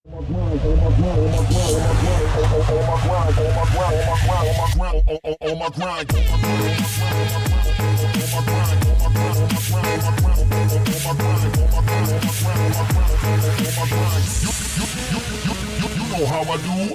You know how I do.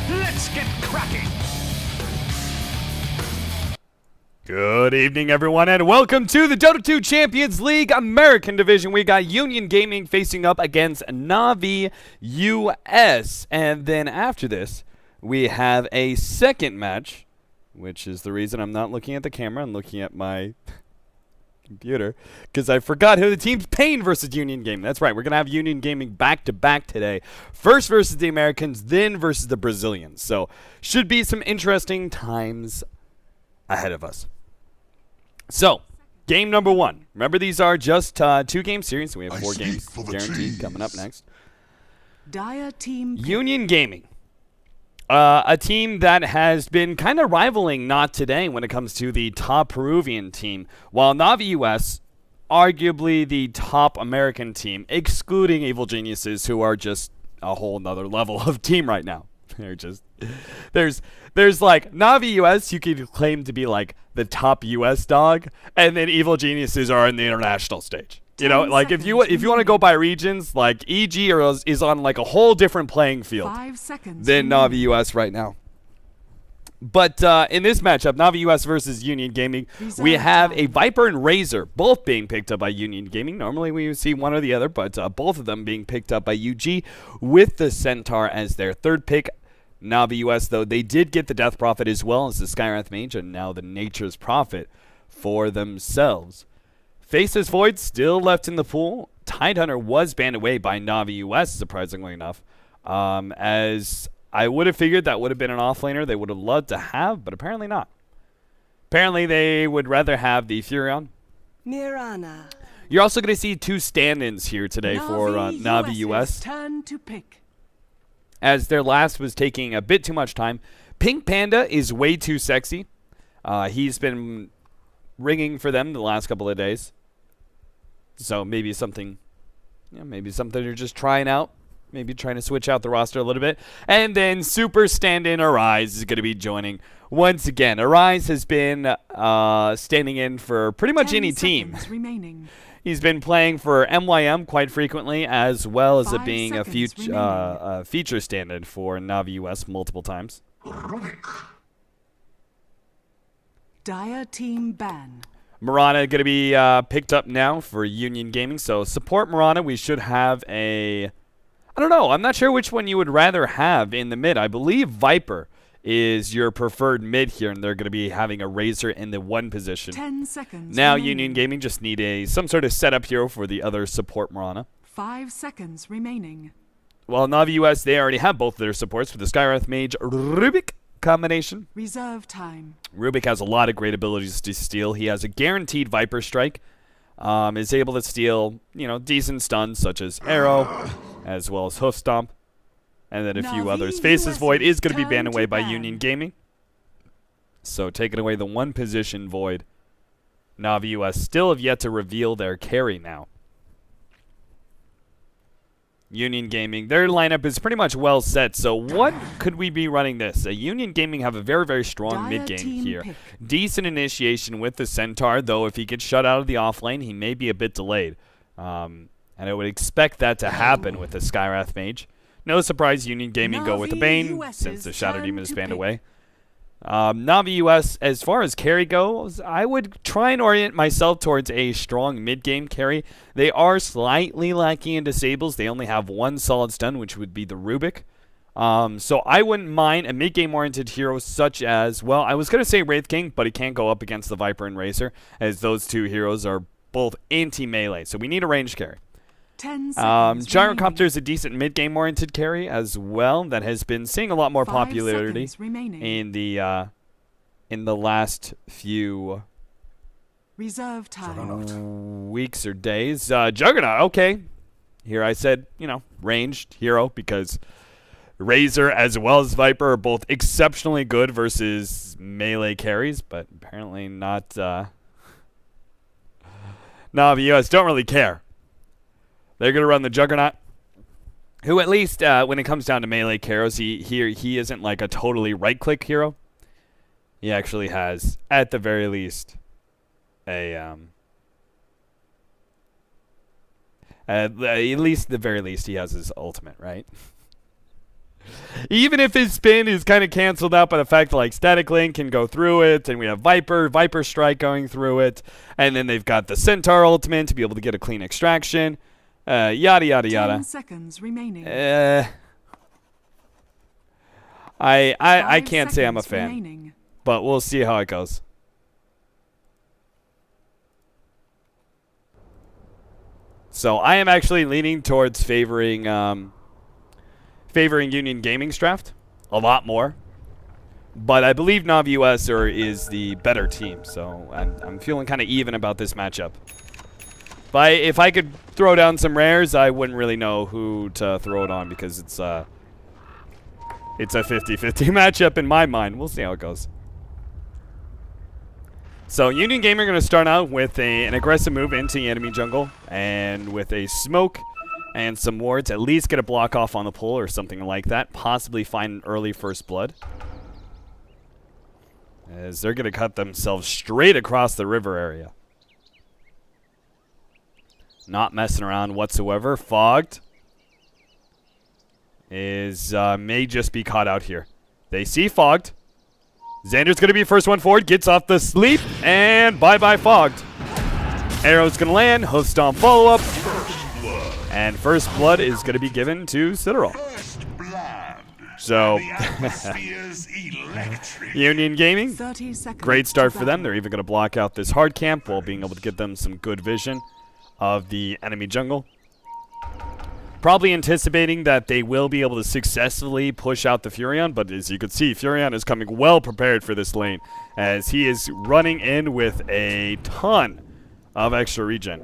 Let's get cracking! Good evening, everyone, and welcome to the Dota 2 Champions League American Division. We got Union Gaming facing up against Navi US. And then after this, we have a second match, which is the reason I'm not looking at the camera. I'm looking at my computer because I forgot who the team's playing versus Union Gaming. That's right. We're going to have Union Gaming back-to-back today. First versus the Americans, then versus the Brazilians. So should be some interesting times ahead of us. So, game number one. Remember, these are just 2-game series, so we have 4 games guaranteed coming up next. Union Gaming. A team that has been kind of rivaling Not Today when it comes to the top Peruvian team, while Navi US, arguably the top American team, excluding Evil Geniuses, who are just a whole nother level of team right now. They're just there's like Navi US, you could claim to be like the top US dog, and then Evil Geniuses are in the international stage. You know, like if you want to go by regions, like EG is on like a whole different playing field than Navi US right now. But in this matchup, Navi US versus Union Gaming, we have a Viper and Razor, both being picked up by Union Gaming. Normally we see one or the other, but both of them being picked up by UG with the Centaur as their third pick. Navi US, though, they did get the Death Prophet as well as the Skywrath Mage, and now the Nature's Prophet for themselves. Faceless Void still left in the pool. Tidehunter was banned away by Navi US, surprisingly enough, as I would have figured that would have been an offlaner they would have loved to have, but apparently not. Apparently they would rather have the Furion. Mirana. You're also going to see 2 stand-ins here today for Navi US. Turn to pick. As their last was taking a bit too much time. Pink Panda is way too sexy. He's been ringing for them the last couple of days. So maybe something, maybe something you're just trying out. Maybe trying to switch out the roster a little bit. And then super stand-in Arise is going to be joining once again. Arise has been standing in for pretty much any team. Remaining. He's been playing for MYM quite frequently, as well as being a feature stand-in for Navi US multiple times. Dire team ban. Mirana going to be picked up now for Union Gaming, so support Mirana. We should have a... I don't know. I'm not sure which one you would rather have in the mid. I believe Viper is your preferred mid here, and they're going to be having a Razor in the 1 position. 10 seconds. Now remaining. Union Gaming just need some sort of setup hero for the other support Mirana. 5 seconds remaining. Well, Navi US, they already have both of their supports for the Skywrath Mage Rubik combination. Reserve time. Rubik has a lot of great abilities to steal. He has a guaranteed Viper Strike. Is able to steal, decent stuns such as Arrow, as well as Hoof Stomp. And then a few others. Faceless Void is going to be banned away by Union Gaming. So taking away the 1 position Void. Navi US still have yet to reveal their carry now. Union Gaming, their lineup is pretty much well set. So what could we be running this? Union Gaming have a very, very strong mid-game here. Pick. Decent initiation with the Centaur, though if he gets shut out of the offlane, he may be a bit delayed. And I would expect that to happen with the Skywrath Mage. No surprise Union Gaming go with the Bane, since the Shadow Demon is banned away. Navi US, as far as carry goes, I would try and orient myself towards a strong mid-game carry. They are slightly lacking in disables. They only have 1 solid stun, which would be the Rubik. So I wouldn't mind a mid-game oriented hero such as, well, I was going to say Wraith King, but he can't go up against the Viper and Razor, as those 2 heroes are both anti-melee. So we need a ranged carry. 10 seconds Gyrocopter is a decent mid-game oriented carry as well that has been seeing a lot more 5 popularity seconds remaining. in the last few Reserve time. weeks or days. Juggernaut, okay. Here I said, ranged hero because Razor as well as Viper are both exceptionally good versus melee carries, but apparently not. Navi US don't really care. They're going to run the Juggernaut, who at least when it comes down to melee carries, he isn't like a totally right-click hero. He actually has, at the very least, at the very least, he has his ultimate, right? Even if his spin is kind of canceled out by the fact that like Static Link can go through it, and we have Viper Strike going through it, and then they've got the Centaur ultimate to be able to get a clean extraction, yada yada yada. 10 seconds remaining. I can't say I'm a seconds fan, remaining. but we'll see how it goes. So I am actually leaning towards favoring Union Gaming's draft a lot more, but I believe Navi US is the better team, so I'm feeling kind of even about this matchup. If I could throw down some rares, I wouldn't really know who to throw it on because it's a 50-50 matchup in my mind. We'll see how it goes. So Union Gaming are going to start out with an aggressive move into the enemy jungle, and with a smoke and some wards, at least get a block off on the pull or something like that. Possibly find an early first blood, as they're going to cut themselves straight across the river area. Not messing around whatsoever. Fogged may just be caught out here. They see Fogged. Xander's going to be first one forward, gets off the sleep, and bye-bye Fogged. Arrow's going to land, hoof stomp follow-up, and first blood is going to be given to Citadel. So, Union Gaming, 30 seconds great start to for them. battle. They're even going to block out this hard camp while being able to give them some good vision of the enemy jungle. Probably anticipating that they will be able to successfully push out the Furion, but as you can see, Furion is coming well prepared for this lane, as he is running in with a ton of extra regen.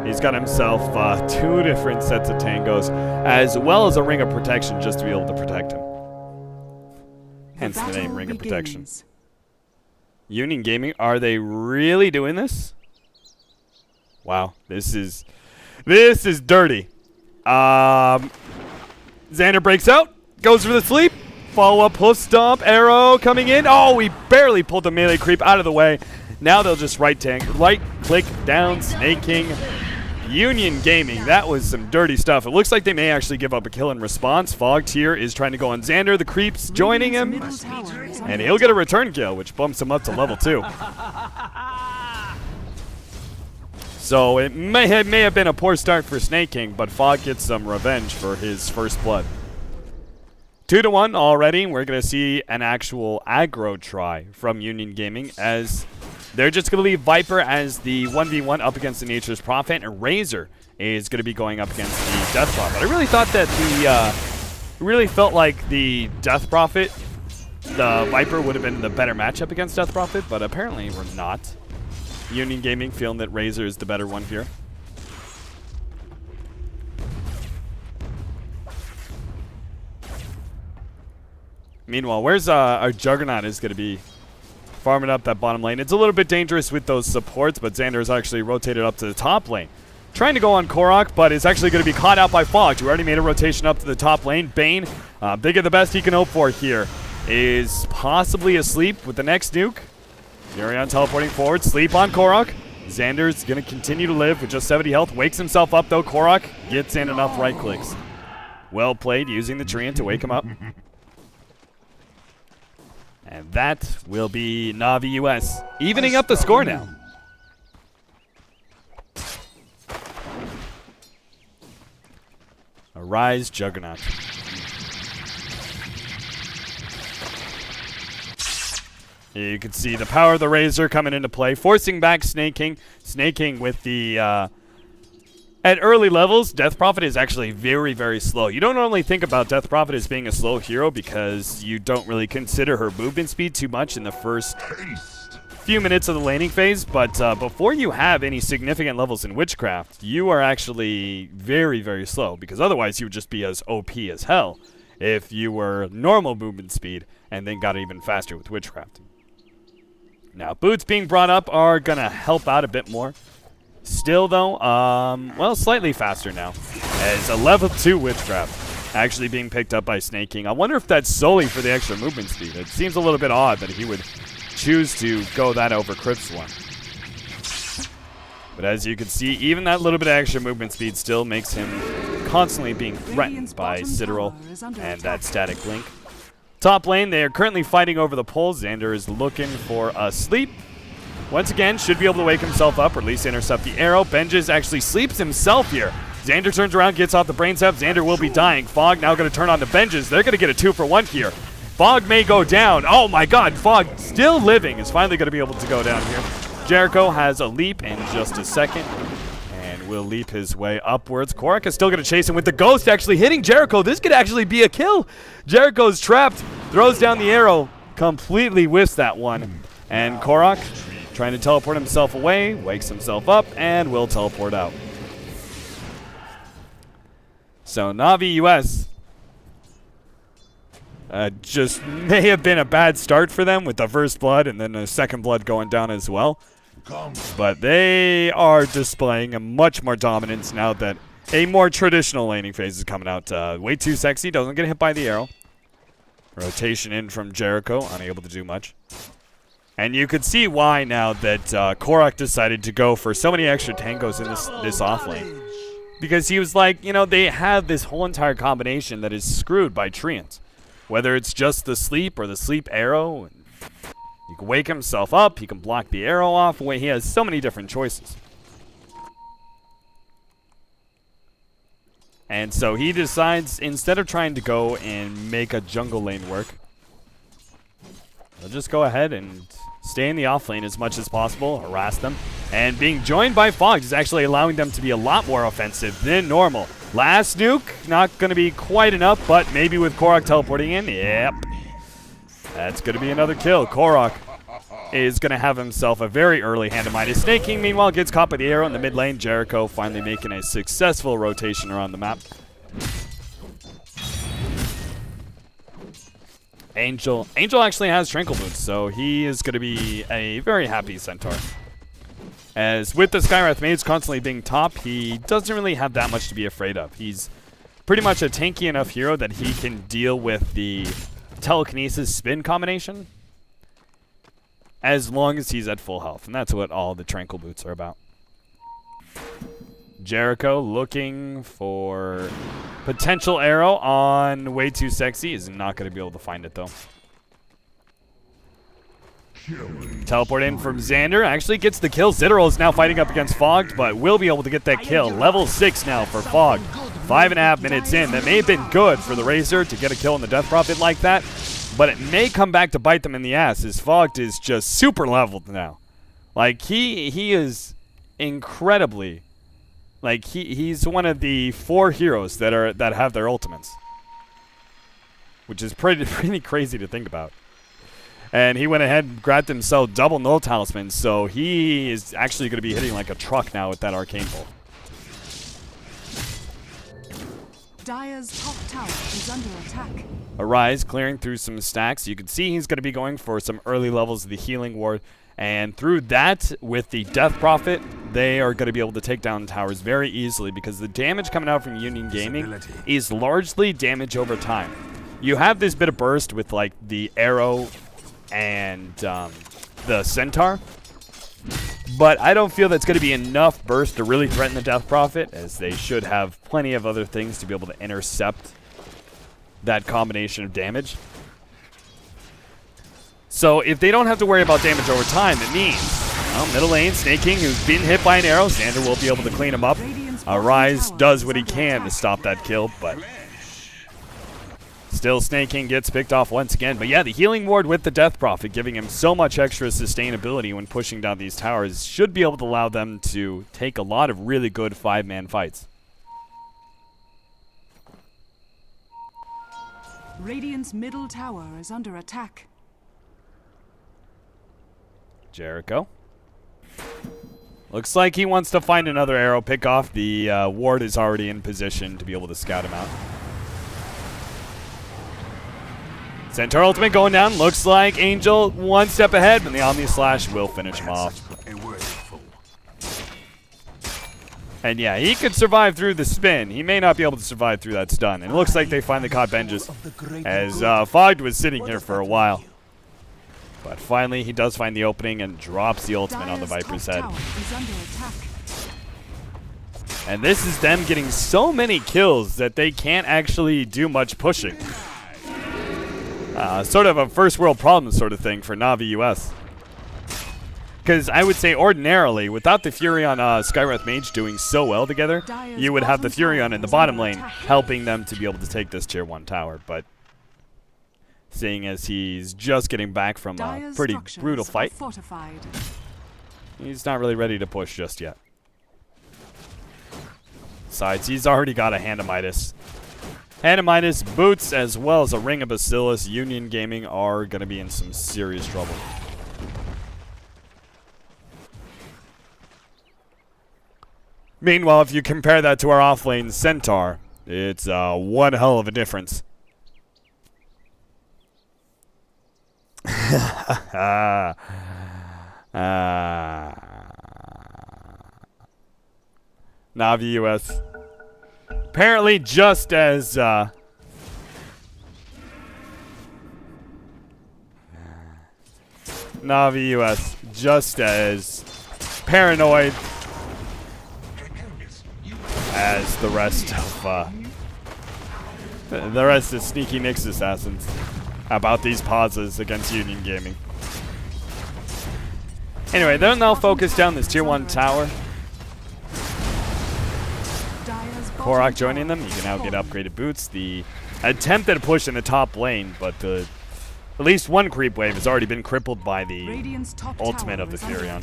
He's got himself 2 different sets of tangos, as well as a ring of protection just to be able to protect him. Hence the name Ring of Protection. Union Gaming, are they really doing this? Wow, this is dirty. Xander breaks out, goes for the sleep, follow-up hoof stomp, arrow coming in. Oh, we barely pulled the melee creep out of the way. Now they'll just right-click down, Snake King. Union Gaming, that was some dirty stuff. It looks like they may actually give up a kill in response. Fogged here is trying to go on Xander. The creep's joining him, and he'll get a return kill, which bumps him up to level 2. So it may have been a poor start for Snake King, but Fog gets some revenge for his first blood. 2-1 already. We're going to see an actual aggro try from Union Gaming, as they're just going to leave Viper as the 1v1 up against the Nature's Prophet, and Razor is going to be going up against the Death Prophet. I really thought that really felt like the Death Prophet, the Viper, would have been the better matchup against Death Prophet, but apparently we're not. Union Gaming feeling that Razor is the better one here. Meanwhile, where's our Juggernaut is going to be farming up that bottom lane. It's a little bit dangerous with those supports, but Xander is actually rotated up to the top lane. Trying to go on Korok, but is actually going to be caught out by Fogged, who already made a rotation up to the top lane. Bane, big of the best he can hope for here, is possibly asleep with the next nuke. Furion teleporting forward, sleep on Korok. Xander's going to continue to live with just 70 health. Wakes himself up, though. Korok gets in enough right clicks. Well played, using the Treant to wake him up. And that will be Navi US, evening up the score now. Arise, Juggernaut. You can see the power of the Razor coming into play, forcing back Snake King. Snake King with the At early levels, Death Prophet is actually very, very slow. You don't normally think about Death Prophet as being a slow hero because you don't really consider her movement speed too much in the first few minutes of the laning phase, but before you have any significant levels in Witchcraft, you are actually very, very slow, because otherwise you would just be as OP as hell if you were normal movement speed and then got even faster with Witchcraft. Now, boots being brought up are going to help out a bit more. Still, though, well, slightly faster now, as a level 2 Witchcraft actually being picked up by Snake King. I wonder if that's solely for the extra movement speed. It seems a little bit odd that he would choose to go that over Crypt's one. But as you can see, even that little bit of extra movement speed still makes him constantly being threatened by Citadel and that static blink. Top lane, they are currently fighting over the pole. Xander is looking for a sleep. Once again, should be able to wake himself up or at least intercept the arrow. Benjes actually sleeps himself here. Xander turns around, gets off the brain sap. Xander will be dying. Fog now going to turn on the Benjes. They're going to get a 2-for-1 here. Fog may go down. Oh my god, Fog still living is finally going to be able to go down here. Jericho has a leap in just a second and will leap his way upwards. Korok is still going to chase him with the Ghost actually hitting Jericho. This could actually be a kill. Jericho's trapped, throws down the arrow, completely whiffs that one. And Korok, trying to teleport himself away, wakes himself up, and will teleport out. So Navi US just may have been a bad start for them with the first blood and then the second blood going down as well. But they are displaying a much more dominance now that a more traditional laning phase is coming out. Way too sexy, doesn't get hit by the arrow. Rotation in from Jericho, unable to do much. And you could see why now that Korok decided to go for so many extra tangos in this off lane. Because he was like, you know, they have this whole entire combination that is screwed by Treants. Whether it's just the sleep or the sleep arrow. He can wake himself up, he can block the arrow off. He has so many different choices. And so he decides, instead of trying to go and make a jungle lane work, he'll just go ahead and stay in the off lane as much as possible, harass them. And being joined by Fog is actually allowing them to be a lot more offensive than normal. Last nuke, not going to be quite enough, but maybe with Korok teleporting in, yep. That's going to be another kill. Korok is going to have himself a very early hand of Midas. Snake King, meanwhile, gets caught by the arrow in the mid lane. Jericho finally making a successful rotation around the map. Angel actually has Tranquil Boots, so he is going to be a very happy Centaur. As with the Skywrath Mage constantly being top, he doesn't really have that much to be afraid of. He's pretty much a tanky enough hero that he can deal with the telekinesis spin combination as long as he's at full health, and that's what all the Tranquil Boots are about. Jericho looking for potential arrow on Way Too Sexy. Is not going to be able to find it, though. Teleport in from Xander. Actually gets the kill. Citadel is now fighting up against Fogged, but will be able to get that kill. Level 6 now for Fogged. 5.5 minutes in. That may have been good for the Razor to get a kill on the Death Prophet like that, but it may come back to bite them in the ass, as Fogged is just super leveled now. Like, he is incredibly... Like, he's one of the 4 heroes that have their ultimates, which is pretty crazy to think about. And he went ahead and grabbed himself double null talisman, so he is actually going to be hitting like a truck now with that arcane bolt. Dire's top tower is under attack. Arise clearing through some stacks. You can see he's going to be going for some early levels of the healing ward. And through that, with the Death Prophet, they are going to be able to take down towers very easily because the damage coming out from Union Gaming is largely damage over time. You have this bit of burst with like the arrow and the Centaur, but I don't feel that's going to be enough burst to really threaten the Death Prophet, as they should have plenty of other things to be able to intercept that combination of damage. So if they don't have to worry about damage over time, it means, well, middle lane, Snake King, who's been hit by an arrow, Xander will be able to clean him up. Arise does what he can to stop that kill, but Still, Snake King gets picked off once again. But yeah, the healing ward with the Death Prophet giving him so much extra sustainability when pushing down these towers should be able to allow them to take a lot of really good 5-man fights. Radiant's middle tower is under attack. Jericho. Looks like he wants to find another arrow pick off. The ward is already in position to be able to scout him out. Centaur ultimate going down. Looks like Angel one step ahead, but the Omni Slash will finish him off. And yeah, he could survive through the spin. He may not be able to survive through that stun. And it looks like they finally caught Benjis, as Fogged was sitting here for a while. But finally, he does find the opening and drops the ultimate on the Viper's head. And this is them getting so many kills that they can't actually do much pushing. Sort of a first world problem sort of thing for Navi US. Because I would say ordinarily, without the Furion Skywrath Mage doing so well together, you would have the Furion in the bottom lane helping them to be able to take this tier 1 tower. But seeing as he's just getting back from a pretty brutal fight, he's not really ready to push just yet. Besides, he's already got a Hand of Midas. Hand of Midas, Boots, as well as a Ring of Bacillus. Union Gaming are going to be in some serious trouble. Meanwhile, if you compare that to our offlane Centaur, it's one hell of a difference. Navi US. Apparently just as Navi US just as paranoid as the rest of Sneaky Nyx assassins about these pauses against Union Gaming. Anyway, they're now focused down this tier 1 tower. Korok joining them. You can now get upgraded boots. The attempt at a push in the top lane, but at least one creep wave has already been crippled by the ultimate of the Furion.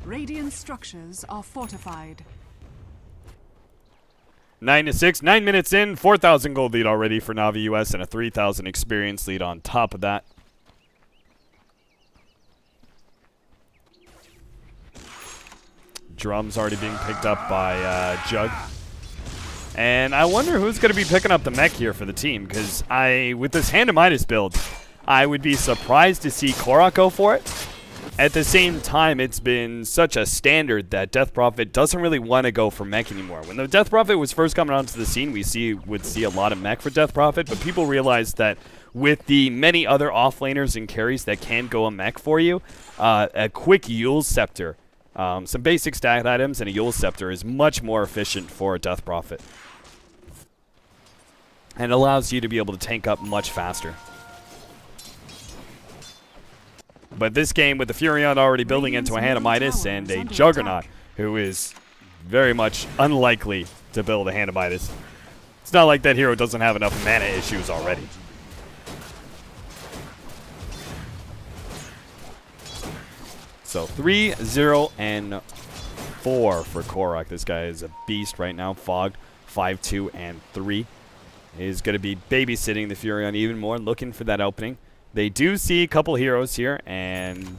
Radiant structures are fortified. 9-6, 9 minutes in, 4,000 gold lead already for Navi US and a 3,000 experience lead on top of that. Drums already being picked up by Jug. And I wonder who's going to be picking up the mech here for the team, because with this Hand of Midas build, I would be surprised to see Korok go for it. At the same time, it's been such a standard that Death Prophet doesn't really want to go for mech anymore. When the Death Prophet was first coming onto the scene, we would see a lot of mech for Death Prophet, but people realized that with the many other offlaners and carries that can go a mech for you, a quick Yule Scepter, some basic stat items, and a Yule Scepter is much more efficient for a Death Prophet. And allows you to be able to tank up much faster. But this game, with the Furion already building into a Hand of Midas and a Juggernaut, who is very much unlikely to build a Hand of Midas. It's not like that hero doesn't have enough mana issues already. So 3-0 and 4 for Korok. This guy is a beast right now. Fogged 5-2 and 3. Is going to be babysitting the Furion even more, looking for that opening. They do see a couple heroes here, and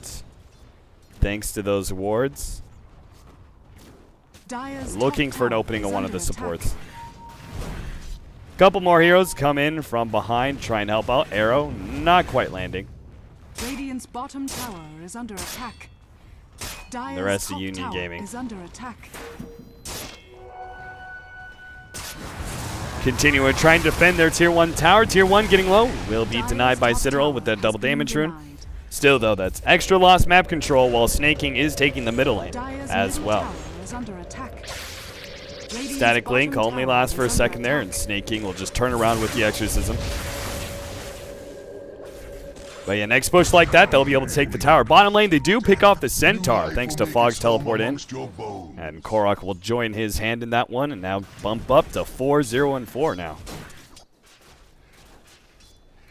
thanks to those wards, looking for an opening on one of the supports. Couple more heroes come in from behind, try and help out. Arrow not quite landing. Radiant's bottom tower is under attack. The rest of Union Gaming is under attack. Continuing trying to defend their tier 1 tower. Tier 1 getting low. Will be denied by Citadel with that double damage rune. Still, though, that's extra lost map control while Snaking is taking the middle lane as well. Static Link only lasts for a second there, and Snaking will just turn around with the Exorcism. But yeah, next push like that, they'll be able to take the tower. Bottom lane, they do pick off the Centaur, thanks to Fogg's teleport in. And Korok will join his hand in that one, and now bump up to 4-0 and 4 now.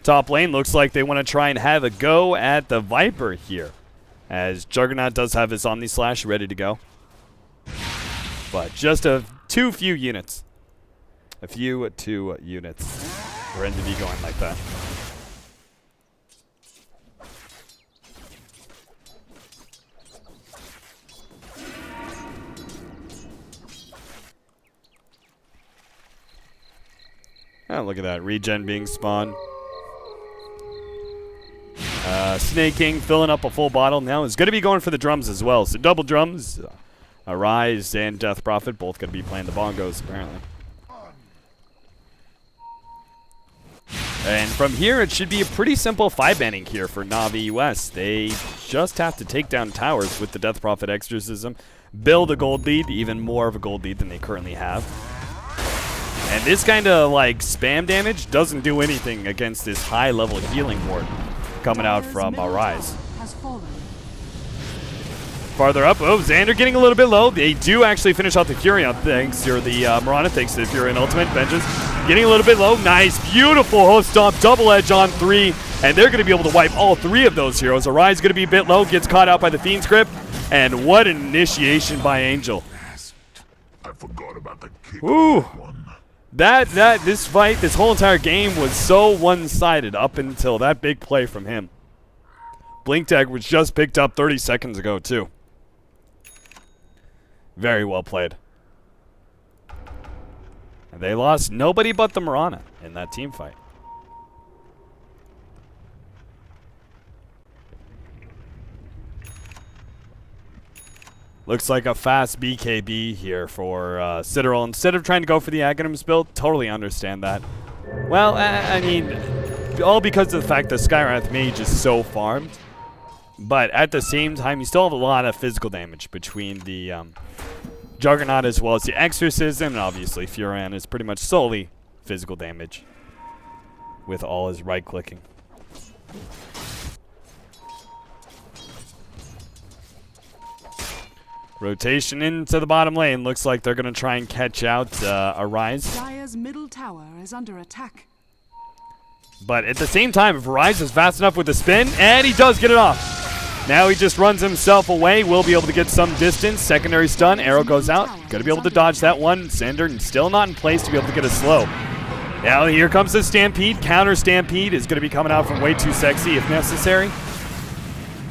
Top lane looks like they want to try and have a go at the Viper here, as Juggernaut does have his Omni Slash ready to go. But just too few units. A few two units for him to be going like that. Oh, look at that. Regen being spawned. Snake King filling up a full bottle now is going to be going for the drums as well. So double drums. Arise and Death Prophet both going to be playing the bongos apparently. And from here, it should be a pretty simple 5-banning here for Navi US. They just have to take down towers with the Death Prophet Exorcism, build a gold lead, even more of a gold lead than they currently have. And this kind of like spam damage doesn't do anything against this high level healing ward coming out from Arise. Farther up, oh, Xander getting a little bit low. They do actually finish out the Furion thanks, or the Mirana thanks to the Furion ultimate. Benches getting a little bit low. Nice, beautiful host stomp, double edge on 3, and they're going to be able to wipe all 3 of those heroes. Arise going to be a bit low, gets caught out by the Fiend's Grip, and what an initiation by Angel. I forgot about the kick. Ooh. This fight, this whole entire game was so one-sided up until that big play from him. Blink tag was just picked up 30 seconds ago, too. Very well played. And they lost nobody but the Mirana in that team fight. Looks like a fast BKB here for Citadel. Instead of trying to go for the Aghanims build, totally understand that. Well, I mean, all because of the fact that Skywrath Mage is so farmed. But at the same time, you still have a lot of physical damage between the Juggernaut as well as the Exorcism. And obviously, Furion is pretty much solely physical damage with all his right-clicking. Rotation into the bottom lane. Looks like they're going to try and catch out Arise. Dire's middle tower is under attack. But at the same time, if Arise is fast enough with the spin, and he does get it off. Now he just runs himself away. Will be able to get some distance. Secondary stun. Arrow goes out. Going to be able to dodge that one. Xander still not in place to be able to get a slow. Now here comes the Stampede. Counter Stampede is going to be coming out from way too sexy if necessary.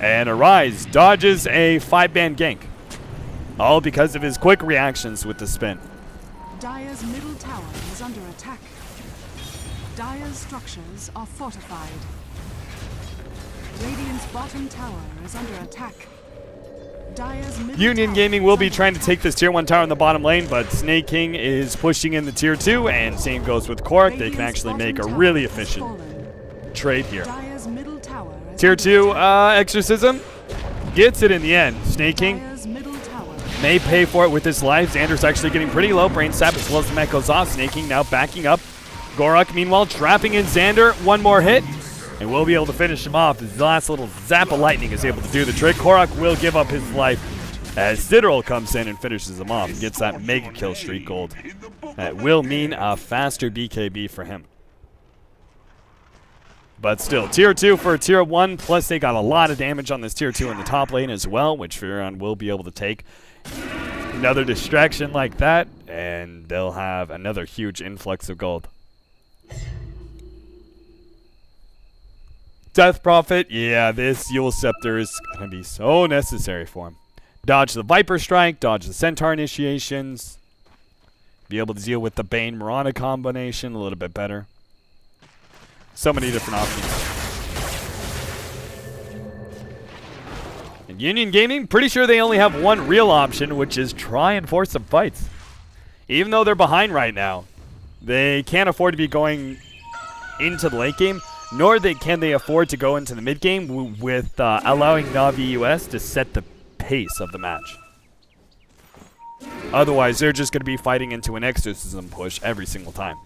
And Arise dodges a 5-ban gank. All because of his quick reactions with the spin. Dire's middle tower is under attack. Dire's structures are fortified. Radiant's bottom tower is under attack. Dire's middle Union tower Gaming is will be under trying to attack. take this tier 1 tower in the bottom lane, but Snake King is pushing in the tier 2, and same goes with Korak. They can actually make a really efficient trade here. Dire's middle tower is Tier under 2 attack. Exorcism gets it in the end. Snake King Dire's middle tower may pay for it with his life. Xander's actually getting pretty low. Brain Sap as well as the mech goes off. Snake King now backing up. Gorak, meanwhile, trapping in Xander. One more hit, and we'll be able to finish him off. His last little zap of lightning is able to do the trick. Korak will give up his life as Citadel comes in and finishes him off and gets that mega kill streak gold. That will mean a faster BKB for him. But still, tier 2 for tier 1, plus they got a lot of damage on this tier 2 in the top lane as well, which Furion will be able to take. Another distraction like that, and they'll have another huge influx of gold. Death Prophet, yeah, this Yule Scepter is going to be so necessary for him. Dodge the Viper Strike, dodge the Centaur initiations, be able to deal with the Bane Mirana combination a little bit better. So many different options. And Union Gaming, pretty sure they only have one real option, which is try and force some fights. Even though they're behind right now, they can't afford to be going into the late game, nor can they afford to go into the mid game with allowing Navi US to set the pace of the match. Otherwise, they're just going to be fighting into an exorcism push every single time.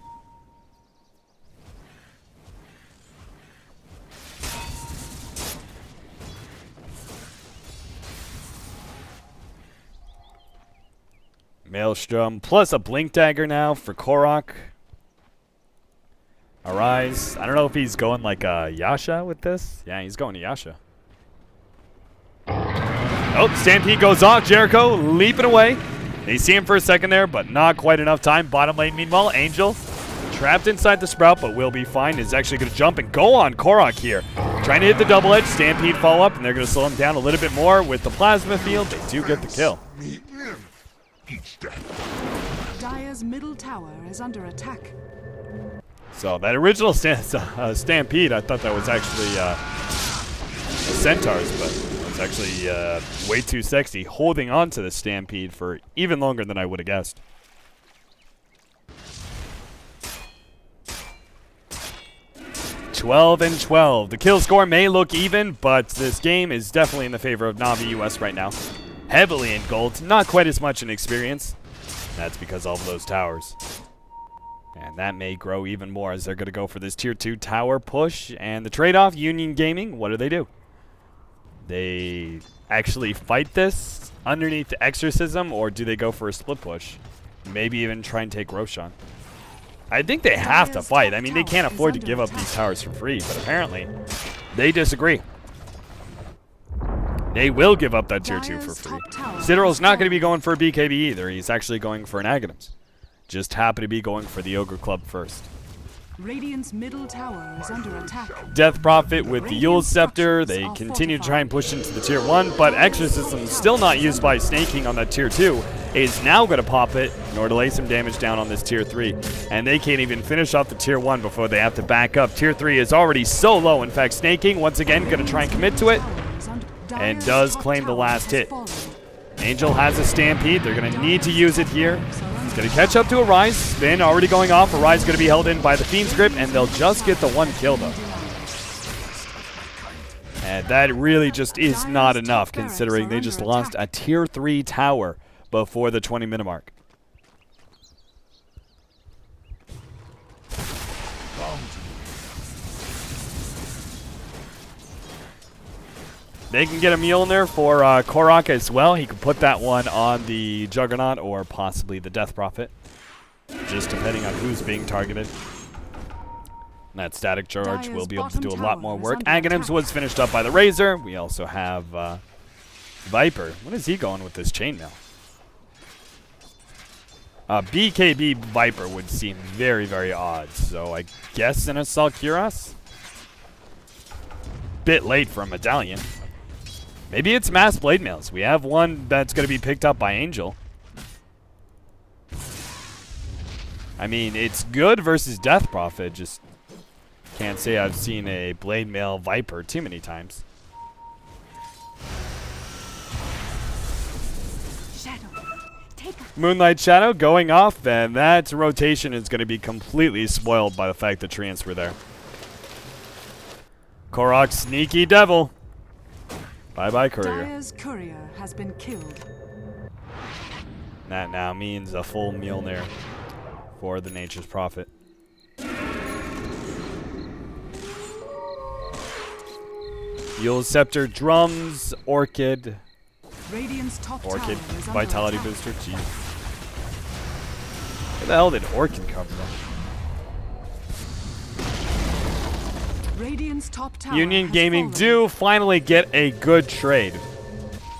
Maelstrom plus a Blink Dagger now for Korak. Arise. I don't know if he's going like Yasha with this. Yeah, he's going to Yasha. Oh, Stampede goes off. Jericho leaping away. They see him for a second there, but not quite enough time. Bottom lane, meanwhile, Angel trapped inside the Sprout, but will be fine. Is actually going to jump and go on Korok here. Trying to hit the double edge. Stampede follow up, and they're going to slow him down a little bit more with the Plasma Field. They do get the kill. Dire's middle tower is under attack. So that original Stampede, I thought that was actually Centaurs, but it's actually way too sexy, holding on to the Stampede for even longer than I would have guessed. $12-12. The kill score may look even, but this game is definitely in the favor of Navi US right now. Heavily in gold, not quite as much in experience. That's because of all of those towers. And that may grow even more as they're going to go for this tier 2 tower push. And the trade-off, Union Gaming, what do? They actually fight this underneath the Exorcism, or do they go for a split push? Maybe even try and take Roshan. I think they have to fight. I mean, they can't afford to give up these towers for free, but apparently they disagree. They will give up that tier 2 for free. Citadel's not going to be going for a BKB either. He's actually going for an Aghanims. Just happen to be going for the Ogre Club first. Radiant's middle tower is under attack. Death Prophet with the Yule Scepter. They continue to try and push into the tier 1, but Exorcism still not used by Snaking on that tier 2 is now going to pop it in order to lay some damage down on this tier 3. And they can't even finish off the tier 1 before they have to back up. Tier 3 is already so low. In fact, Snaking once again going to try and commit to it and does claim the last hit. Angel has a Stampede. They're going to need to use it here. He's going to catch up to Arise. Spin already going off. Arise going to be held in by the Fiend's Grip, and they'll just get the one kill, though. And that really just is not enough, considering they just lost a tier 3 tower before the 20-minute mark. They can get a Mjolnir for Korok as well. He can put that one on the Juggernaut or possibly the Death Prophet, just depending on who's being targeted. And that Static Charge will be able to do a lot more work. Aghanims was finished up by the Razor. We also have Viper. What is he going with this chainmail? BKB Viper would seem very, very odd. So I guess an Assault Cuirass? Bit late for a Medallion. Maybe it's mass blade mails. We have one that's going to be picked up by Angel. I mean, it's good versus Death Prophet. Just can't say I've seen a blade mail Viper too many times. Moonlight Shadow going off, and that rotation is going to be completely spoiled by the fact that Treants were there. Korok, sneaky devil. Bye-bye, Courier. Dire's courier has been killed. That now means a full Mjolnir for the Nature's Prophet. Yule Scepter, Drums, Orchid. Radiant's top Orchid tower is Vitality under attack. Booster. Jeez. Where the hell did Orchid come from? Radiant's top tower Union has Gaming fallen. do finally get a good trade,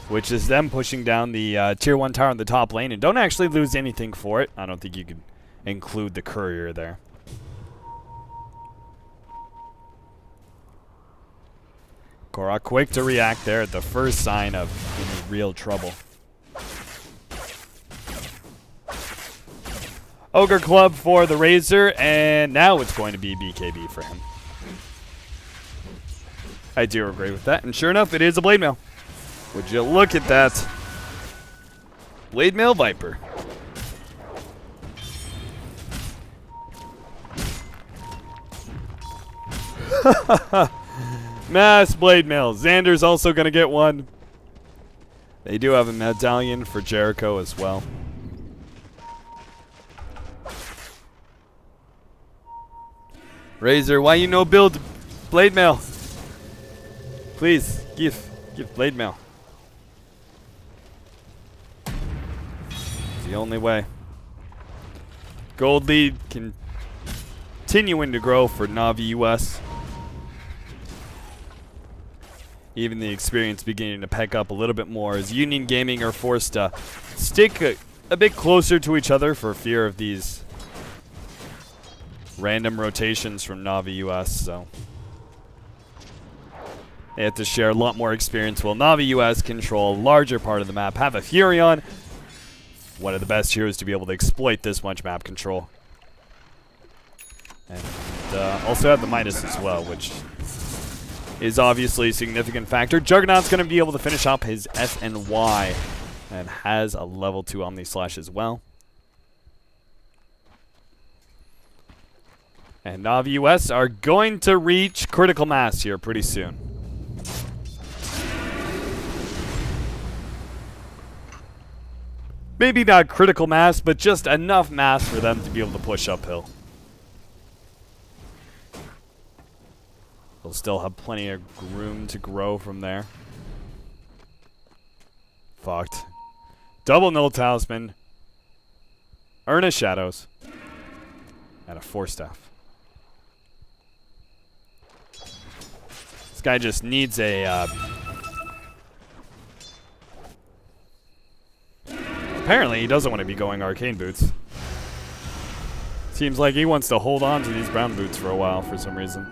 which is them pushing down the tier 1 tower in the top lane and don't actually lose anything for it. I don't think you could include the courier there. Korok quick to react there at the first sign of any real trouble. Ogre Club for the Razor, and now it's going to be BKB for him. I do agree with that, and sure enough, it is a Blade Mail. Would you look at that? Blade Mail Viper. Mass Blade Mail. Xander's also going to get one. They do have a medallion for Jericho as well. Razor, why you no build Blade Mail? Please, give Blade Mail. It's the only way. Gold lead can continuing to grow for Navi US. Even the experience beginning to pick up a little bit more as Union Gaming are forced to stick a bit closer to each other for fear of these random rotations from Navi US. So they have to share a lot more experience while Navi US control a larger part of the map. Have a Furion, one of the best heroes to be able to exploit this much map control. And also have the Midas as well, which is obviously a significant factor. Juggernaut's going to be able to finish up his SNY and has a level 2 Omni Slash as well. And Navi US are going to reach critical mass here pretty soon. Maybe not critical mass, but just enough mass for them to be able to push uphill. They'll still have plenty of room to grow from there. Fucked. Double Null Talisman. Earnest Shadows. And a 4-staff. This guy just needs a... Apparently he doesn't want to be going Arcane Boots. Seems like he wants to hold on to these brown boots for a while for some reason.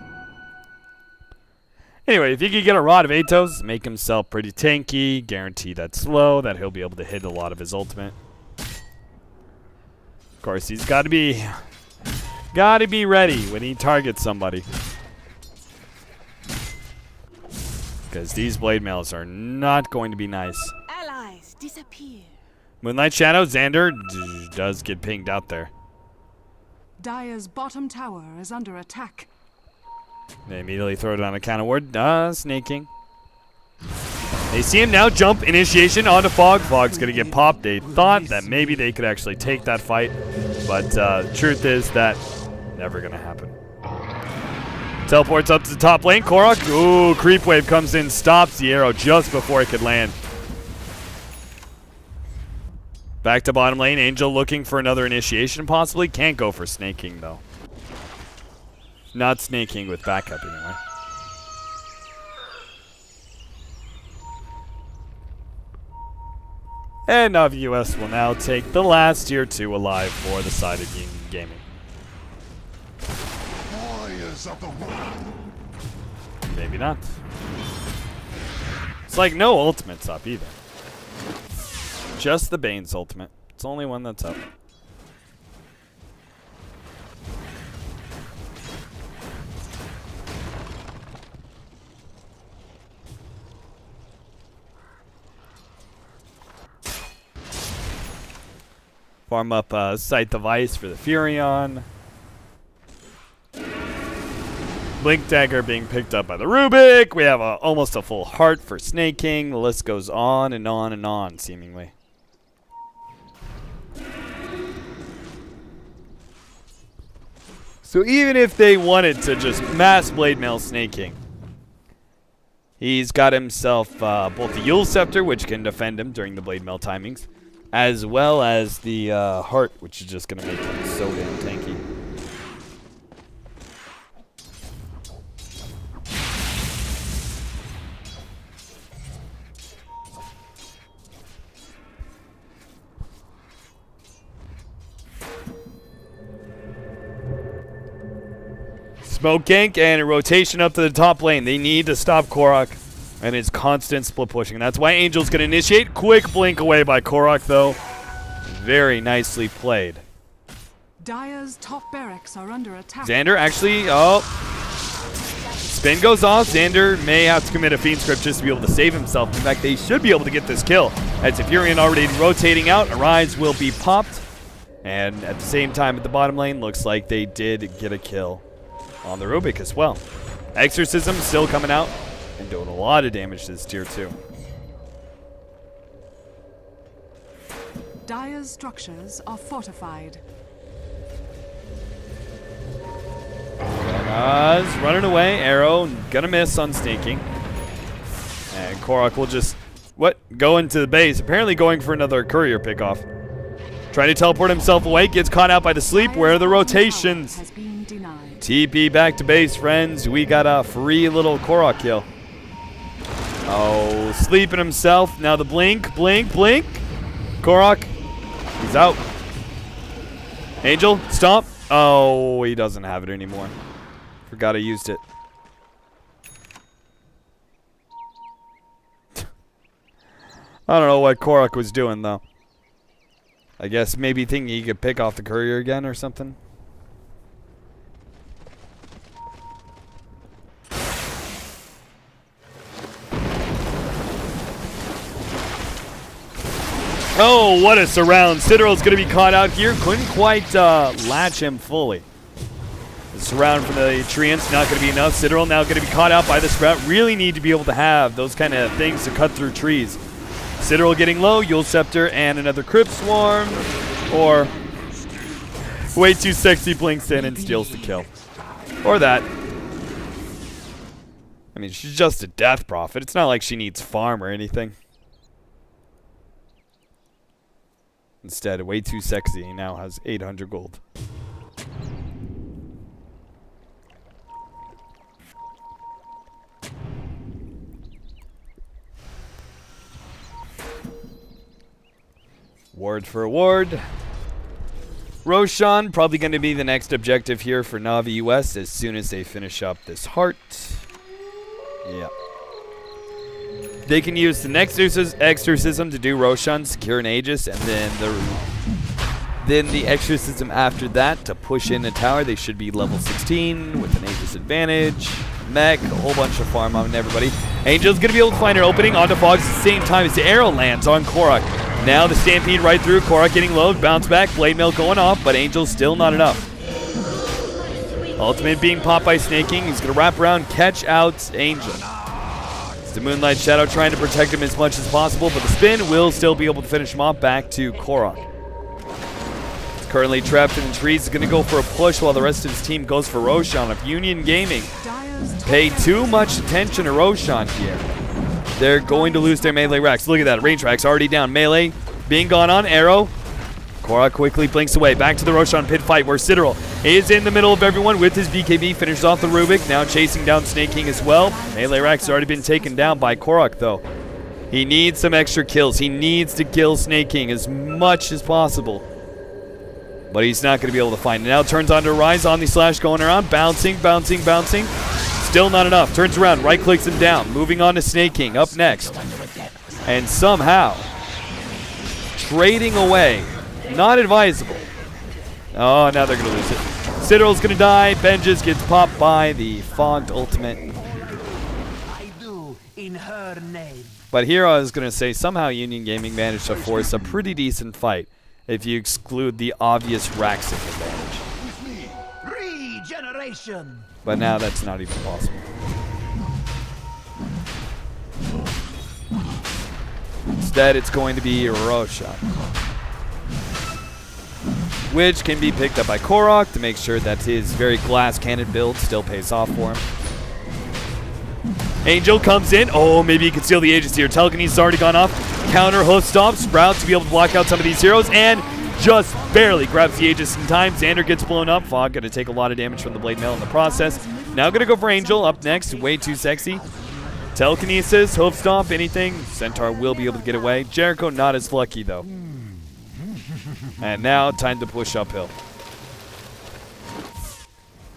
Anyway, if he could get a Rod of Atos, make himself pretty tanky, guarantee that slow, that he'll be able to hit a lot of his ultimate. Of course, he's got to be ready when he targets somebody. Because these blade mails are not going to be nice. Allies disappear. Moonlight Shadow, Xander does get pinged out there. Dire's bottom tower is under attack. They immediately throw it on a counter ward. Snaking. They see him now jump initiation onto Fog. Fog's going to get popped. They thought that maybe they could actually take that fight. But truth is that never going to happen. Teleports up to the top lane. Korok. Ooh, Creep Wave comes in. Stops the arrow just before it could land. Back to bottom lane. Angel looking for another initiation possibly. Can't go for snaking though. Not snaking with backup anyway. And Navi US will now take the last tier 2 alive for the side of Union Gaming. Warriors of the world. Maybe not. It's like no ultimate's up either. Just the Bane's ultimate. It's the only one that's up. Farm up Sight Device for the Furion. Blink Dagger being picked up by the Rubik. We have almost a full heart for Snaking. The list goes on and on and on, seemingly. So even if they wanted to just mass Blade Mail Snaking, he's got himself both the Yule Scepter, which can defend him during the Blade Mail timings, as well as the Heart, which is just going to make him so damn tanky. Smoke gank and a rotation up to the top lane. They need to stop Korok and his constant split pushing. That's why Angel's going to initiate. Quick blink away by Korok, though. Very nicely played. Dire's top barracks are under attack. Xander actually, spin goes off. Xander may have to commit a Fiend Script just to be able to save himself. In fact, they should be able to get this kill. As the Furion already rotating out, Arise will be popped. And at the same time at the bottom lane, looks like they did get a kill on the Rubik as well. Exorcism still coming out and doing a lot of damage to this tier 2. Dire's structures are fortified. He's running away. Arrow gonna miss on Snaking. And Korok will just go into the base. Apparently going for another courier pickoff. Trying to teleport himself away. Gets caught out by the sleep. Where are the rotations? Has been denied. TP back to base, friends. We got a free little Korok kill. Oh, sleeping himself. Now the blink, blink, blink. Korok, he's out. Angel, stop. Oh, he doesn't have it anymore. Forgot I used it. I don't know what Korok was doing, though. I guess maybe thinking he could pick off the courier again or something. Oh, what a surround. Citadel's going to be caught out here. Couldn't quite latch him fully. The surround from the Treants not going to be enough. Citadel now going to be caught out by the Sprout. Really need to be able to have those kind of things to cut through trees. Citadel getting low. Yule Scepter and another Crypt Swarm. Or way too sexy blinks in and steals the kill. Or that. I mean, she's just a Death Prophet. It's not like she needs farm or anything. Instead, way too sexy. He now has 800 gold. Ward for a ward. Roshan probably going to be the next objective here for Navi US as soon as they finish up this heart. Yeah. They can use the next exorcism to do Roshan, secure an Aegis, and then the exorcism after that to push in a tower. They should be level 16 with an Aegis advantage. Mech, a whole bunch of farm on everybody. Angel's going to be able to find her opening onto Fogs at the same time as the arrow lands on Korok. Now the Stampede right through. Korok getting low, bounce back, Blade Mail going off, but Angel's still not enough. Ultimate being popped by Snaking. He's going to wrap around, catch out Angel. The Moonlight Shadow trying to protect him as much as possible, but the spin will still be able to finish him off back to Korok. He's currently trapped in the trees. He's going to go for a push while the rest of his team goes for Roshan. If Union Gaming pay too much attention to Roshan here, they're going to lose their melee racks. Look at that. Range racks already down. Melee being gone on. Arrow. Korok quickly blinks away. Back to the Roshan pit fight where Citadel is in the middle of everyone with his BKB. Finishes off the Rubik. Now chasing down Snake King as well. Melee Rack's already been taken down by Korok though. He needs some extra kills. He needs to kill Snake King as much as possible. But he's not going to be able to find it. Now turns on to Rise. Omni Slash going around. Bouncing, bouncing, bouncing. Still not enough. Turns around. Right clicks him down. Moving on to Snake King up next. And somehow trading away. Not advisable. Oh, now they're going to lose it. Citadel's going to die. Benjis gets popped by the Fogged Ultimate. I do in her name. But here I was going to say, somehow Union Gaming managed to force a pretty decent fight if you exclude the obvious Raxic advantage. Regeneration. But now that's not even possible. Instead, it's going to be Roshan, which can be picked up by Korok to make sure that his very glass cannon build still pays off for him. Angel comes in. Oh, maybe he can steal the Aegis here. Telekinesis has already gone off. Counter hoof stomp. Sprout to be able to block out some of these heroes and just barely grabs the Aegis in time. Xander gets blown up. Fog going to take a lot of damage from the Blade Mail in the process. Now going to go for Angel up next. Way too sexy. Telekinesis, hoof stomp, anything. Centaur will be able to get away. Jericho not as lucky though. And now time to push uphill.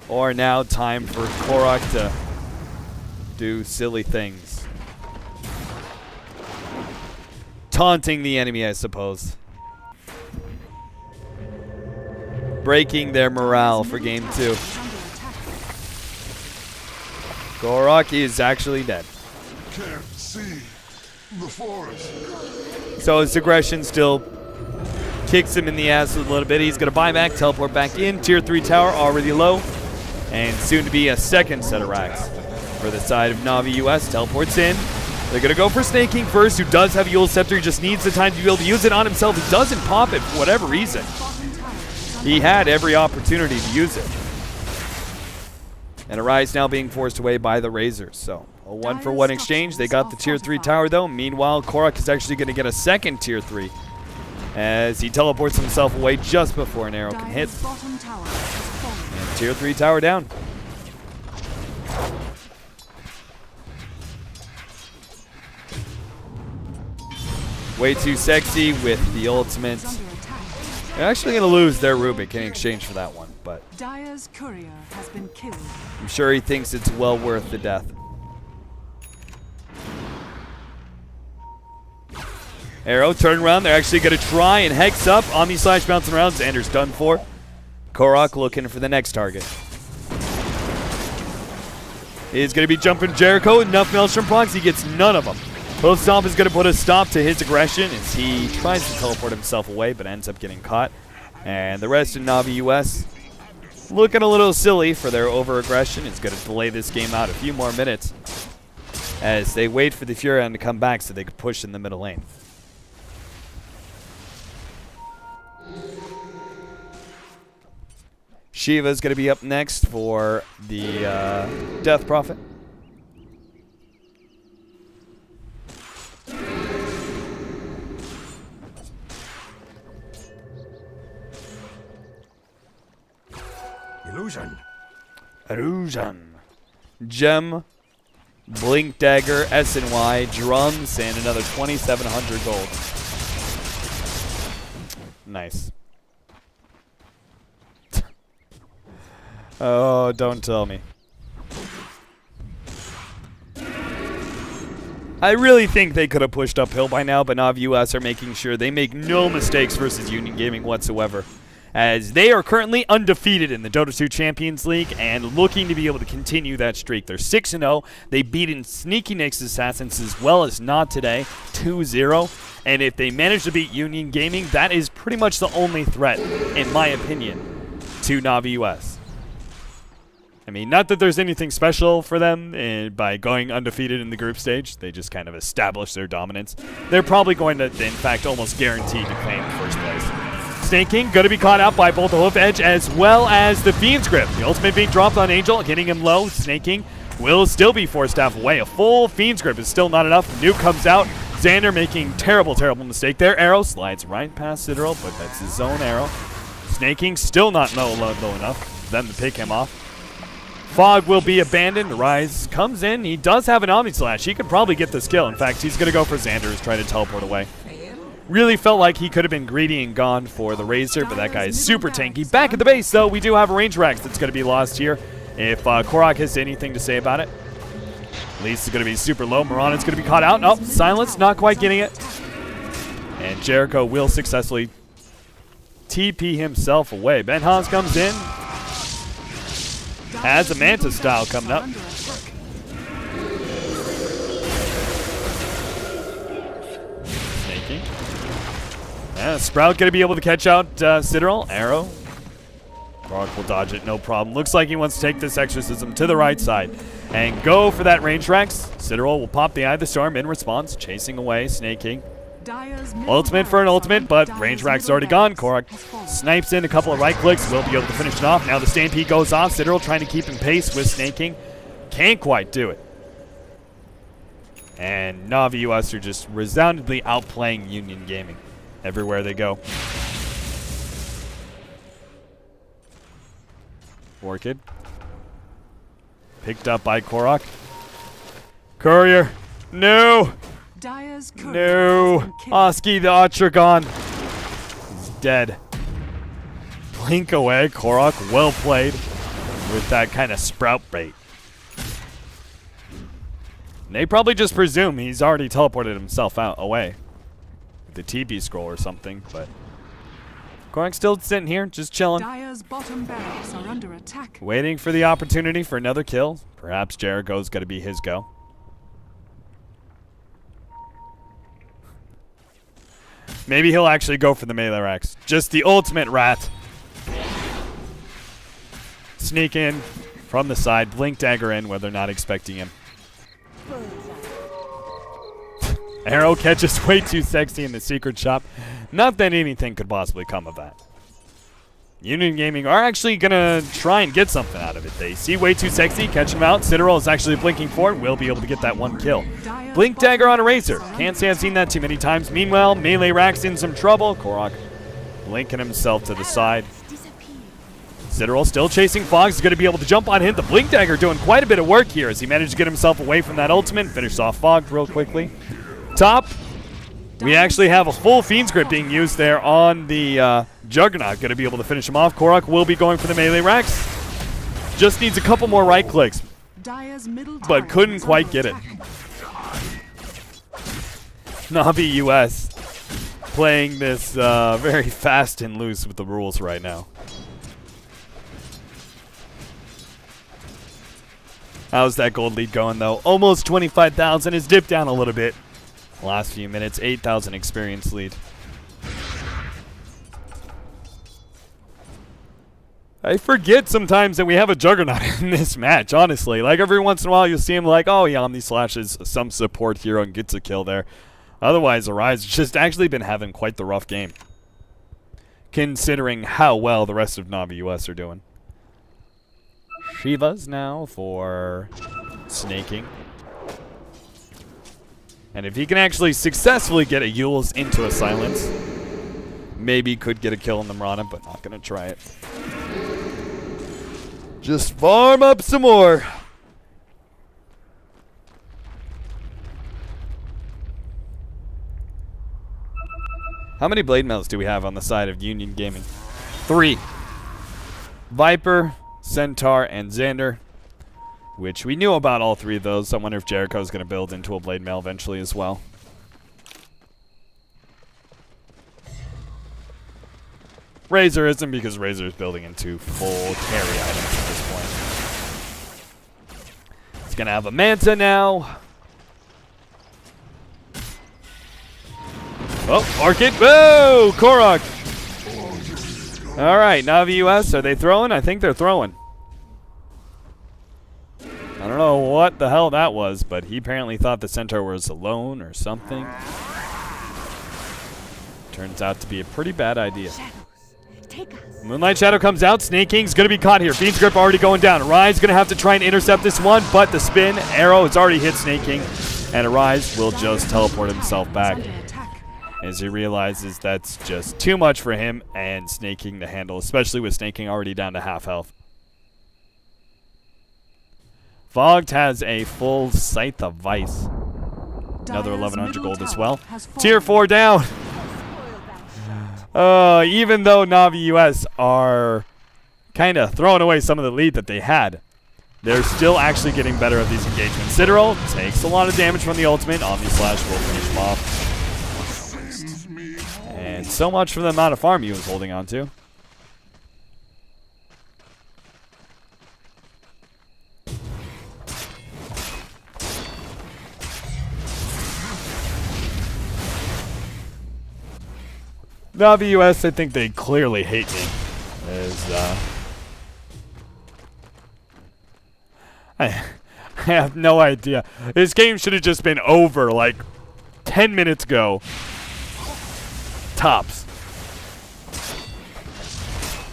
Or now time for Korok to do silly things. Taunting the enemy, I suppose. Breaking their morale for game 2. Korok is actually dead. Can't see the forest. So his aggression still kicks him in the ass a little bit. He's going to buy back, teleport back in. Tier 3 tower already low. And soon to be a second set of racks for the side of Navi US. Teleports in. They're going to go for Snake King first, who does have Yule Scepter. He just needs the time to be able to use it on himself. He doesn't pop it for whatever reason. He had every opportunity to use it. And Arise now being forced away by the Razors. So a 1-for-1 exchange. They got the tier 3 tower though. Meanwhile, Korok is actually going to get a second tier 3 as he teleports himself away just before an arrow can hit. And Tier 3 tower down. Way too sexy with the ultimate. They're actually going to lose their Rubik in exchange for that one, but Dire's courier has been killed. I'm sure he thinks it's well worth the death. Arrow, turn around. They're actually going to try and hex up. Omni Slash bouncing around. Xander's done for. Korok looking for the next target. He's going to be jumping Jericho. Enough Maelstrom procs. He gets none of them. Post Stomp is going to put a stop to his aggression as he tries to teleport himself away but ends up getting caught. And the rest of Navi US looking a little silly for their over-aggression. It's going to delay this game out a few more minutes as they wait for the Furion to come back so they can push in the middle lane. Shiva's going to be up next for the Death Prophet. Illusion. Gem, Blink Dagger, SNY, drums, and another 2,700 gold. Nice. Oh, don't tell me. I really think they could have pushed uphill by now, but Navi US are making sure they make no mistakes versus Union Gaming whatsoever, as they are currently undefeated in the Dota 2 Champions League and looking to be able to continue that streak. They're 6-0. They beat in Sneaky Nick's Assassins as well as Not Today, 2-0. And if they manage to beat Union Gaming, that is pretty much the only threat, in my opinion, to Navi US. I mean, not that there's anything special for them by going undefeated in the group stage. They just kind of establish their dominance. They're probably going to, in fact, almost guarantee to claim first place. Snake King going to be caught out by both the Hoof Edge as well as the Fiend's Grip. The ultimate being dropped on Angel, getting him low. Snake King will still be forced staff away. A full Fiend's Grip is still not enough. Nuke comes out. Xander making terrible mistake there. Arrow slides right past Citadel, but that's his own arrow. Snake King still not low enough for them to pick him off. Fog will be abandoned. Rise comes in. He does have an Omni Slash. He could probably get this kill. In fact, he's going to go for Xander, who's trying to teleport away. Really felt like he could have been greedy and gone for the Razor, but that guy is super tanky. Back at the base, though, we do have a range Rex that's going to be lost here. If Korok has anything to say about it. At least it's going to be super low. Mirana's going to be caught out. Oh, Silence, not quite getting it. And Jericho will successfully TP himself away. Ben Hans comes in. Has a Manta style coming up. Snaking. Yeah, Sprout going to be able to catch out Citadel. Arrow. Korok will dodge it, no problem. Looks like he wants to take this Exorcism to the right side and go for that range Rex. Citadel will pop the Eye of the Storm in response, chasing away Snake King. Ultimate for an ultimate, but range rack's already gone. Korok snipes in a couple of right clicks, will be able to finish it off. Now the Stampede goes off. Citadel trying to keep in pace with Snake King. Can't quite do it. And Navi US are just resoundingly outplaying Union Gaming everywhere they go. Orchid. Picked up by Korok. Courier. No! No! Oski the Otragon. He's dead. Blink away. Korok, well played with that kind of sprout bait. And they probably just presume he's already teleported himself away. The TP scroll or something, but Korok's still sitting here, just chilling. Dire's bottom barracks are under attack. Waiting for the opportunity for another kill. Perhaps Jericho's going to be his go. Maybe he'll actually go for the melee Rex. Just the ultimate rat. Sneak in from the side, blink dagger in where they're not expecting him. Arrow catches way too sexy in the secret shop. Not that anything could possibly come of that. Union Gaming are actually going to try and get something out of it. They see way too sexy, catch him out. Citadel is actually blinking forward, will be able to get that one kill. Blink dagger on a Razor. Can't say I've seen that too many times. Meanwhile, melee Rack's in some trouble. Korok blinking himself to the side. Citadel still chasing Fox. Is going to be able to jump on him. The Blink Dagger doing quite a bit of work here as he managed to get himself away from that ultimate. Finish off Fog real quickly. Top. We actually have a full Fiend's Grip being used there on the Juggernaut. Going to be able to finish him off. Korok will be going for the melee Rex. Just needs a couple more right clicks, but couldn't quite get it. Navi US playing this very fast and loose with the rules right now. How's that gold lead going, though? Almost 25,000. Has dipped down a little bit last few minutes. 8,000 experience lead. I forget sometimes that we have a Juggernaut in this match, honestly. Like, every once in a while, you'll see him like, oh, he Omni slashes some support hero and gets a kill there. Otherwise, Arise has just actually been having quite the rough game, considering how well the rest of Navi US are doing. Shiva's now for snaking. And if he can actually successfully get a Yule's into a silence, maybe could get a kill on the Mirana, but not going to try it. Just farm up some more. How many blade mails do we have on the side of Union Gaming? 3. Viper, Centaur, and Xander, which we knew about all 3 of those. So I wonder if Jericho's going to build into a blade mail eventually as well. Razor isn't, because Razor is building into full carry items at this point. He's going to have a Manta now. Oh, Orchid. Whoa! Korok. All right, Navi US, are they throwing? I think they're throwing. I don't know what the hell that was, but he apparently thought the Centaur was alone or something. Turns out to be a pretty bad idea. Moonlight Shadow comes out. Snake King's going to be caught here. Fiend's Grip already going down. Arise going to have to try and intercept this one, but the spin arrow has already hit Snake King, and Arise will just teleport himself back as he realizes that's just too much for him and Snake King to handle, especially with Snake King already down to half health. Fogged has a full Scythe of Vice. Another 1,100 gold as well. Tier 4 down. Even though Navi US are kind of throwing away some of the lead that they had, they're still actually getting better at these engagements. Citadel takes a lot of damage from the ultimate. Omni Slash will finish him off. And so much for the amount of farm he was holding on to. Navi US, I think they clearly hate me. I have no idea. This game should have just been over like 10 minutes ago. Tops.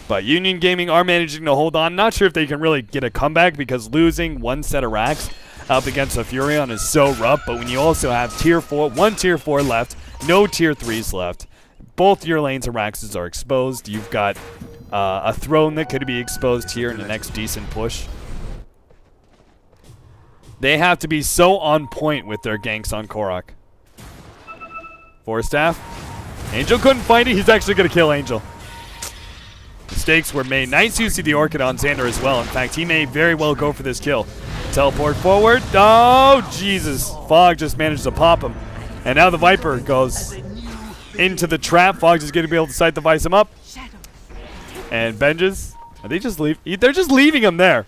But Union Gaming are managing to hold on. Not sure if they can really get a comeback, because losing one set of racks up against a Furion is so rough. But when you also have tier 4, one tier 4 left, no tier 3s left, both your lanes of Raxes are exposed. You've got a throne that could be exposed here in the next decent push. They have to be so on point with their ganks on Korok. Force Staff. Angel couldn't find it. He's actually going to kill Angel. Mistakes were made. Nice use of the Orchid on Xander as well. In fact, he may very well go for this kill. Teleport forward. Oh, Jesus. Fog just managed to pop him. And now the Viper goes into the trap. Fox is going to be able to sight the Vice him up. And Benjes. Are they just leave? They're just leaving him there.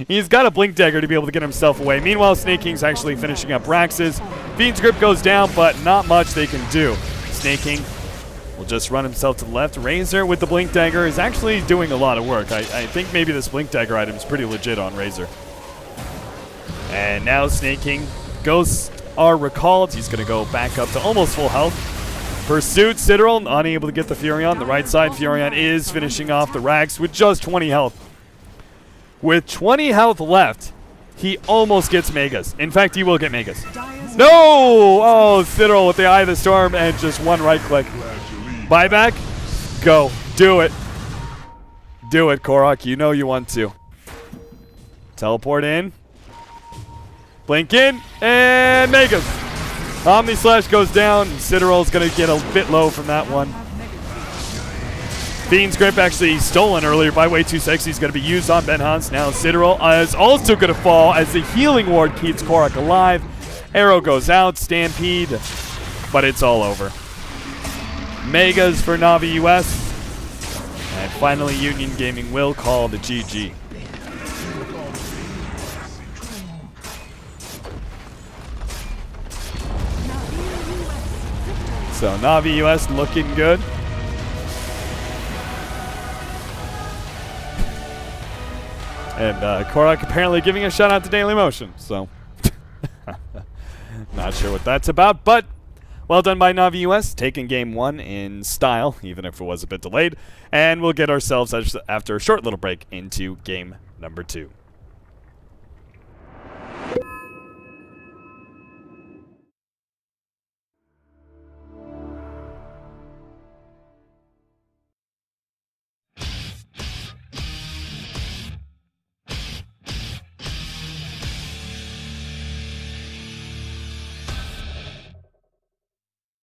He's got a Blink Dagger to be able to get himself away. Meanwhile, Snake King's actually finishing up Raxes. Fiend's Grip goes down, but not much they can do. Snake King will just run himself to the left. Razor with the Blink Dagger is actually doing a lot of work. I think maybe this Blink Dagger item is pretty legit on Razor. And now Snake King, ghosts are recalled. He's going to go back up to almost full health. Pursuit, Citadel unable to get the Furion. The right side, Furion is finishing off the Rax with just 20 health. With 20 health left, he almost gets Megas. In fact, he will get Megas. No! Oh, Citadel with the Eye of the Storm and just one right click. Buyback? Go. Do it. Do it, Korok. You know you want to. Teleport in. Blink in. And Megas. Omni Slash goes down. Citadel's going to get a bit low from that one. Fiend's Grip actually stolen earlier by Way Too Sexy. He's going to be used on Ben Hans. Now Citadel is also going to fall as the healing ward keeps Korok alive. Arrow goes out. Stampede. But it's all over. Megas for Navi US. And finally, Union Gaming will call the GG. So Navi US looking good. And Korok apparently giving a shout out to Daily Motion. So not sure what that's about, but well done by Navi US, taking game 1 in style, even if it was a bit delayed. And we'll get ourselves, after a short little break, into game number 2.